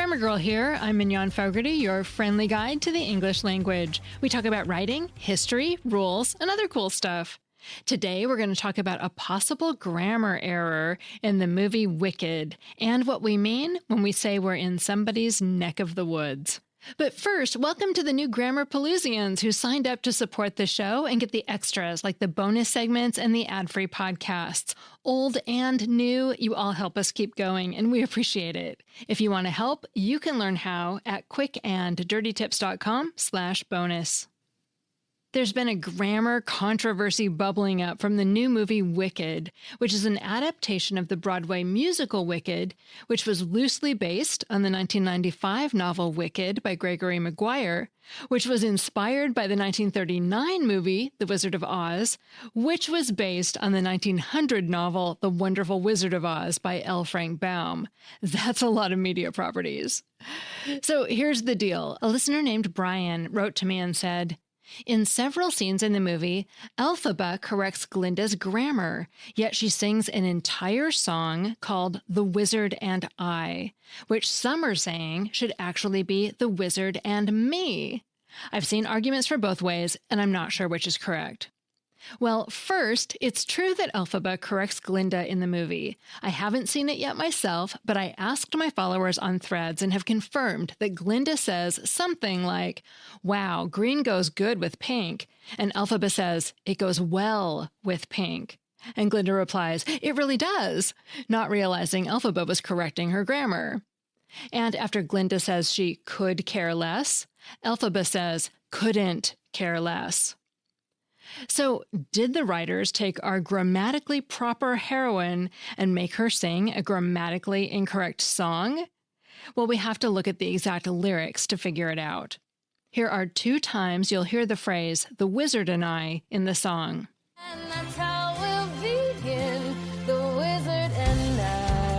Grammar Girl here. I'm Mignon Fogarty, your friendly guide to the English language. We talk about writing, history, rules, and other cool stuff. Today, we're going to talk about a possible grammar error in the movie Wicked and what we mean when we say we're in somebody's neck of the woods. But first, welcome to the new Grammar Pelusians who signed up to support the show and get the extras like the bonus segments and the ad-free podcasts. Old and new, you all help us keep going, and we appreciate it. If you want to help, you can learn how at quickanddirtytips.com/bonus. There's been a grammar controversy bubbling up from the new movie Wicked, which is an adaptation of the Broadway musical Wicked, which was loosely based on the 1995 novel Wicked by Gregory Maguire, which was inspired by the 1939 movie The Wizard of Oz, which was based on the 1900 novel The Wonderful Wizard of Oz by L. Frank Baum. That's a lot of media properties. So here's the deal. A listener named Brian wrote to me and said, in several scenes in the movie, Elphaba corrects Glinda's grammar, yet she sings an entire song called The Wizard and I, which some are saying should actually be The Wizard and Me. I've seen arguments for both ways, and I'm not sure which is correct. Well, first, it's true that Elphaba corrects Glinda in the movie. I haven't seen it yet myself, but I asked my followers on Threads and have confirmed that Glinda says something like, wow, green goes good with pink, and Elphaba says, it goes well with pink. And Glinda replies, it really does, not realizing Elphaba was correcting her grammar. And after Glinda says she could care less, Elphaba says couldn't care less. So, did the writers take our grammatically proper heroine and make her sing a grammatically incorrect song? Well, we have to look at the exact lyrics to figure it out. Here are 2 times you'll hear the phrase, the wizard and I, in the song. And that's how we'll begin, the wizard and I.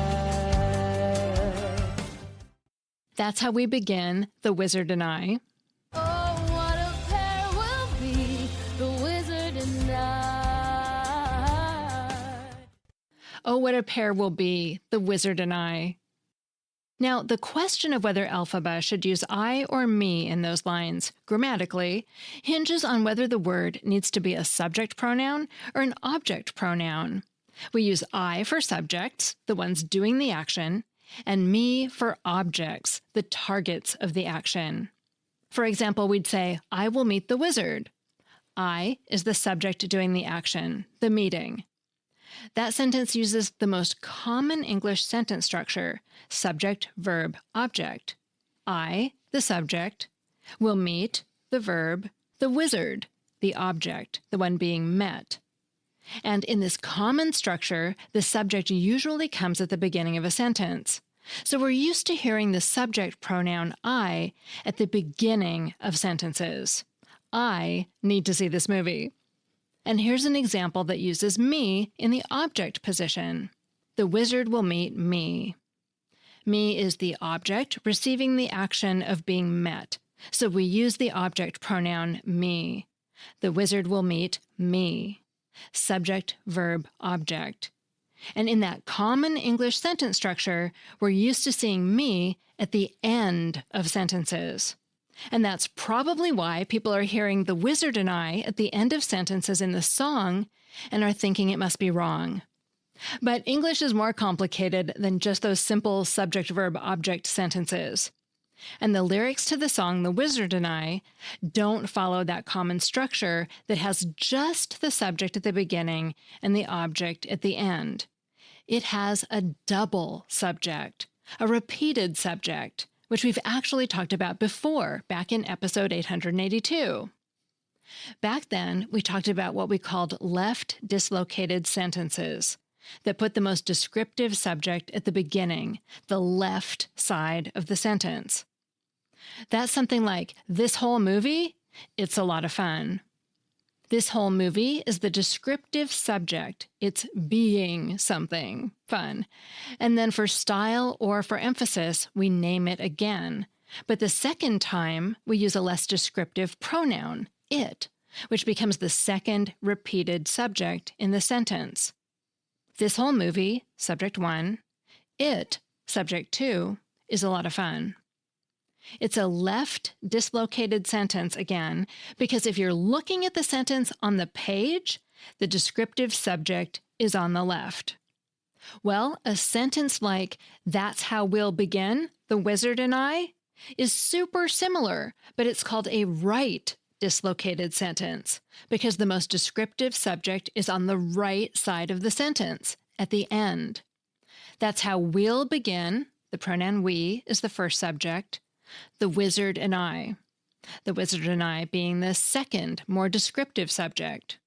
That's how we begin, the wizard and I. Oh, what a pair we'll be, the wizard and I. Now, the question of whether Elphaba should use I or me in those lines, grammatically, hinges on whether the word needs to be a subject pronoun or an object pronoun. We use I for subjects, the ones doing the action, and me for objects, the targets of the action. For example, we'd say, I will meet the wizard. I is the subject doing the action, the meeting. That sentence uses the most common English sentence structure, subject, verb, object. I, the subject, will meet, the verb, the wizard, the object, the one being met. And in this common structure, the subject usually comes at the beginning of a sentence. So we're used to hearing the subject pronoun I at the beginning of sentences. I need to see this movie. And here's an example that uses me in the object position. The wizard will meet me. Me is the object receiving the action of being met, so we use the object pronoun me. The wizard will meet me. Subject, verb, object. And in that common English sentence structure, we're used to seeing me at the end of sentences. And that's probably why people are hearing the wizard and I at the end of sentences in the song and are thinking it must be wrong. But English is more complicated than just those simple subject-verb-object sentences. And the lyrics to the song The Wizard and I don't follow that common structure that has just the subject at the beginning and the object at the end. It has a double subject, a repeated subject, which we've actually talked about before, back in episode 882. Back then, we talked about what we called left dislocated sentences that put the most descriptive subject at the beginning, the left side of the sentence. That's something like, this whole movie, it's a lot of fun. This whole movie is the descriptive subject. It's being something fun. And then for style or for emphasis, we name it again. But the second time, we use a less descriptive pronoun, it, which becomes the second repeated subject in the sentence. This whole movie, subject 1, it, subject 2, is a lot of fun. It's a left dislocated sentence again, because if you're looking at the sentence on the page, the descriptive subject is on the left. Well, a sentence like, "That's how we'll begin, the wizard and I," is super similar, but it's called a right dislocated sentence because the most descriptive subject is on the right side of the sentence, at the end. That's how we'll begin, the pronoun we is the first subject, the wizard and I. The wizard and I being the second, more descriptive subject.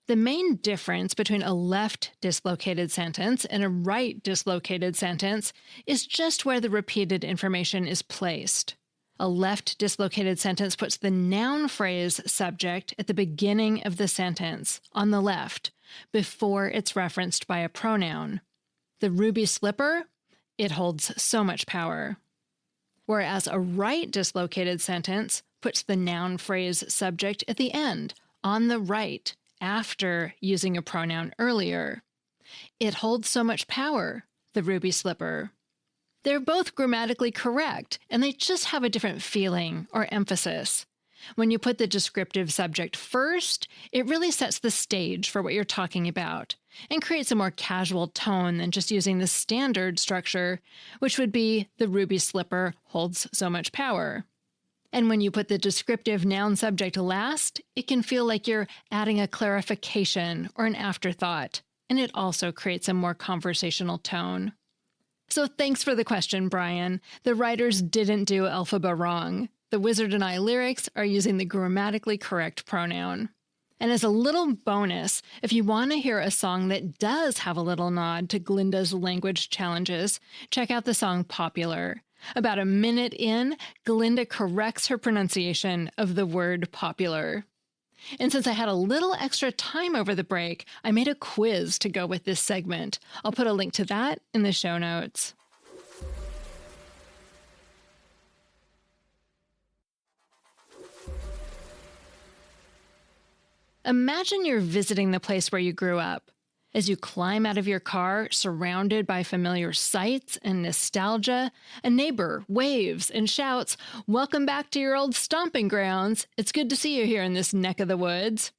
The main difference between a left dislocated sentence and a right dislocated sentence is just where the repeated information is placed. A left dislocated sentence puts the noun phrase subject at the beginning of the sentence, on the left, before it's referenced by a pronoun. The ruby slipper, it holds so much power. Whereas a right dislocated sentence puts the noun phrase subject at the end, on the right, after using a pronoun earlier. It holds so much power, the ruby slipper. They're both grammatically correct, and they just have a different feeling or emphasis. When you put the descriptive subject first, it really sets the stage for what you're talking about and creates a more casual tone than just using the standard structure, which would be the ruby slipper holds so much power. And when you put the descriptive noun subject last, it can feel like you're adding a clarification or an afterthought, and it also creates a more conversational tone. So thanks for the question, Brian. The writers didn't do Elphaba wrong. The Wizard and I lyrics are using the grammatically correct pronoun. And as a little bonus, if you want to hear a song that does have a little nod to Glinda's language challenges, check out the song Popular. About a minute in, Glinda corrects her pronunciation of the word popular. And since I had a little extra time over the break, I made a quiz to go with this segment. I'll put a link to that in the show notes. Imagine you're visiting the place where you grew up. As you climb out of your car, surrounded by familiar sights and nostalgia, a neighbor waves and shouts, "Welcome back to your old stomping grounds. It's good to see you here in this neck of the woods."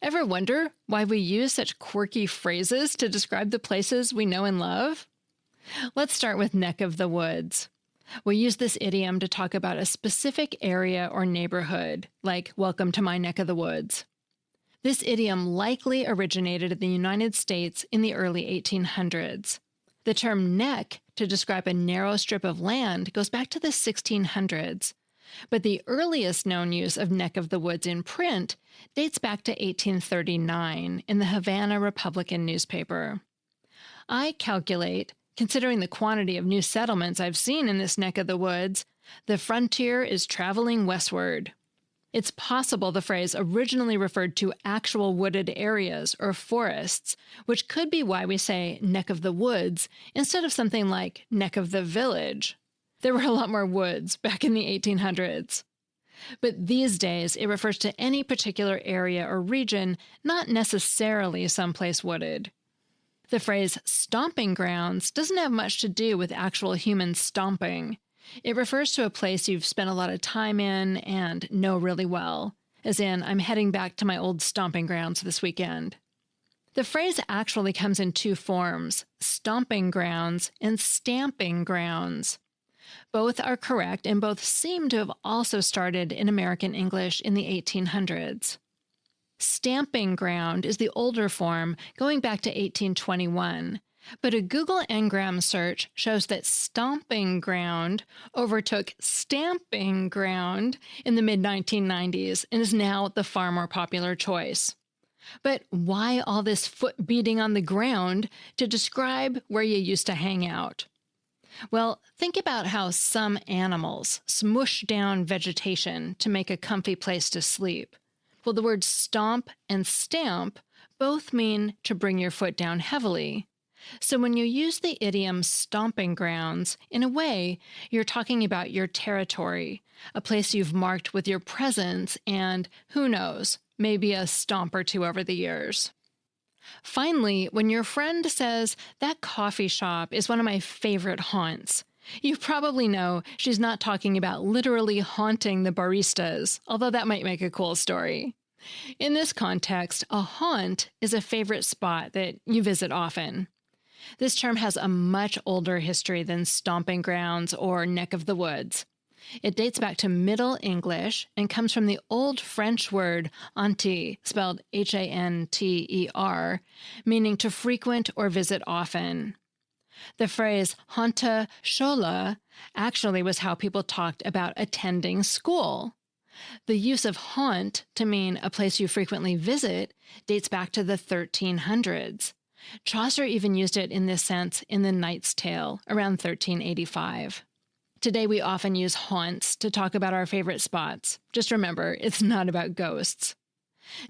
Ever wonder why we use such quirky phrases to describe the places we know and love? Let's start with neck of the woods. We use this idiom to talk about a specific area or neighborhood, like "Welcome to my neck of the woods." This idiom likely originated in the United States in the early 1800s. The term neck to describe a narrow strip of land goes back to the 1600s, but the earliest known use of neck of the woods in print dates back to 1839 in the Havana Republican newspaper. I calculate, considering the quantity of new settlements I've seen in this neck of the woods, the frontier is traveling westward. It's possible the phrase originally referred to actual wooded areas or forests, which could be why we say neck of the woods instead of something like neck of the village. There were a lot more woods back in the 1800s. But these days, it refers to any particular area or region, not necessarily someplace wooded. The phrase stomping grounds doesn't have much to do with actual human stomping. It refers to a place you've spent a lot of time in and know really well, as in, I'm heading back to my old stomping grounds this weekend. The phrase actually comes in two forms, stomping grounds and stamping grounds. Both are correct, and both seem to have also started in American English in the 1800s. Stamping ground is the older form, going back to 1821. But a Google Ngram search shows that stomping ground overtook stamping ground in the mid-1990s and is now the far more popular choice. But why all this foot beating on the ground to describe where you used to hang out? Well, think about how some animals smush down vegetation to make a comfy place to sleep. Well, the words stomp and stamp both mean to bring your foot down heavily. So when you use the idiom stomping grounds, in a way, you're talking about your territory, a place you've marked with your presence and, who knows, maybe a stomp or two over the years. Finally, when your friend says, "That coffee shop is one of my favorite haunts," You probably know she's not talking about literally haunting the baristas, although that might make a cool story. In this context, a haunt is a favorite spot that you visit often. This term has a much older history than stomping grounds or neck of the woods. It dates back to Middle English and comes from the old French word hanter, spelled Hanter, meaning to frequent or visit often. The phrase hante schola actually was how people talked about attending school. The use of haunt to mean a place you frequently visit dates back to the 1300s. Chaucer even used it in this sense in The Knight's Tale around 1385. Today we often use haunts to talk about our favorite spots. Just remember, it's not about ghosts.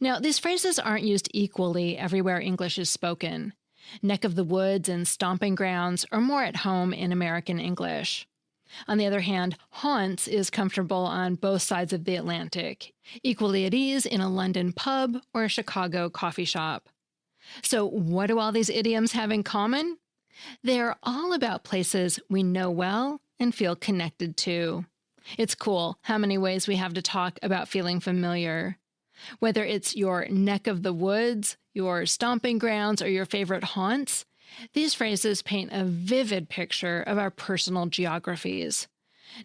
Now, these phrases aren't used equally everywhere English is spoken. Neck of the woods and stomping grounds are more at home in American English. On the other hand, haunts is comfortable on both sides of the Atlantic, equally at ease in a London pub or a Chicago coffee shop. So what do all these idioms have in common? They're all about places we know well and feel connected to. It's cool how many ways we have to talk about feeling familiar. Whether it's your neck of the woods, your stomping grounds, or your favorite haunts, these phrases paint a vivid picture of our personal geographies.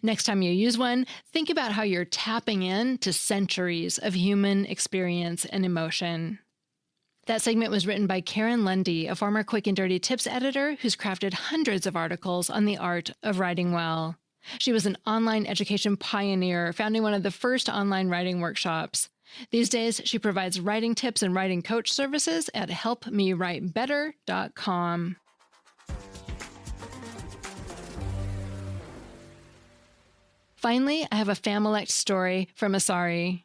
Next time you use one, think about how you're tapping in to centuries of human experience and emotion. That segment was written by Karen Lundy, a former Quick and Dirty Tips editor who's crafted hundreds of articles on the art of writing well. She was an online education pioneer, founding one of the first online writing workshops. These days, she provides writing tips and writing coach services at helpmewritebetter.com. Finally, I have a Familect story from Asari.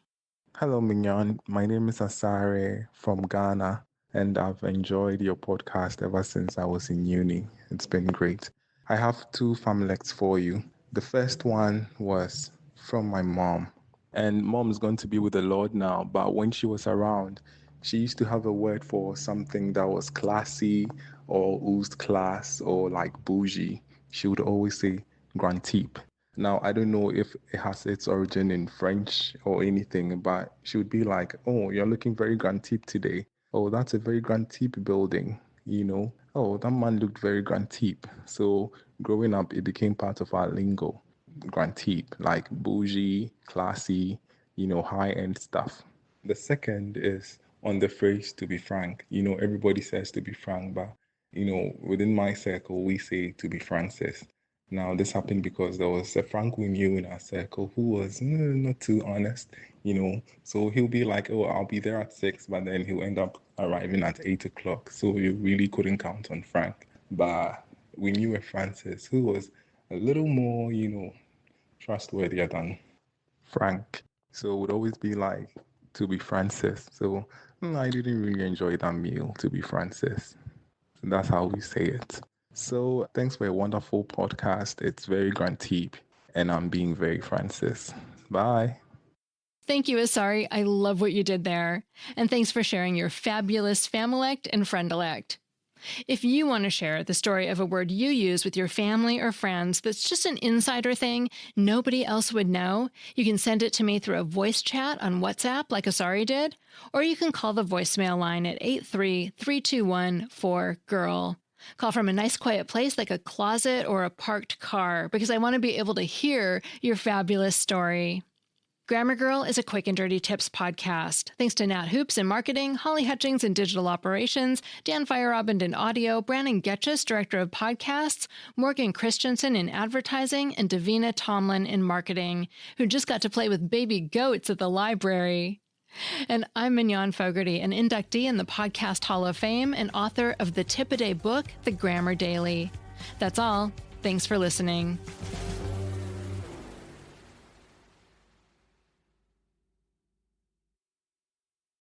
Hello, Mignon. My name is Asare from Ghana, and I've enjoyed your podcast ever since I was in uni. It's been great. I have two Familects for you. The first one was from my mom. And mom's going to be with the Lord now, but when she was around, she used to have a word for something that was classy or oozed class or like bougie. She would always say grand type. Now, I don't know if it has its origin in French or anything, but she would be like, oh, you're looking very grand type today. Oh, that's a very grand type building, you know. Oh, that man looked very grand type. So growing up, it became part of our lingo. Grand type, like bougie, classy, you know, high-end stuff. The second is on the phrase to be frank. You know, everybody says to be frank, but, you know, within my circle, we say to be Francis. Now, this happened because there was a Frank we knew in our circle who was not too honest, you know. So he'll be like, oh, I'll be there at 6, but then he'll end up arriving at 8 o'clock. So you really couldn't count on Frank. But we knew a Francis who was a little more, you know, trustworthier than Frank. So it would always be like, to be Francis. So I didn't really enjoy that meal, to be Francis. So that's how we say it. So thanks for a wonderful podcast. It's very grand type, and I'm being very Francis. Bye. Thank you, Asari. I love what you did there. And thanks for sharing your fabulous Familect and Friendilect. If you want to share the story of a word you use with your family or friends that's just an insider thing nobody else would know, you can send it to me through a voice chat on WhatsApp like Asari did, or you can call the voicemail line at 833-214-GIRL. Call from a nice quiet place like a closet or a parked car because I want to be able to hear your fabulous story. Grammar Girl is a Quick and Dirty Tips podcast. Thanks to Nat Hoops in marketing, Holly Hutchings in digital operations, Dan Feierabend in audio, Brannan Goetschius, director of podcasts, Morgan Christianson in advertising, and Davina Tomlin in marketing, who just got to play with baby goats at the library. And I'm Mignon Fogarty, an inductee in the Podcast Hall of Fame and author of the tip-a-day book, The Grammar Daily. That's all. Thanks for listening.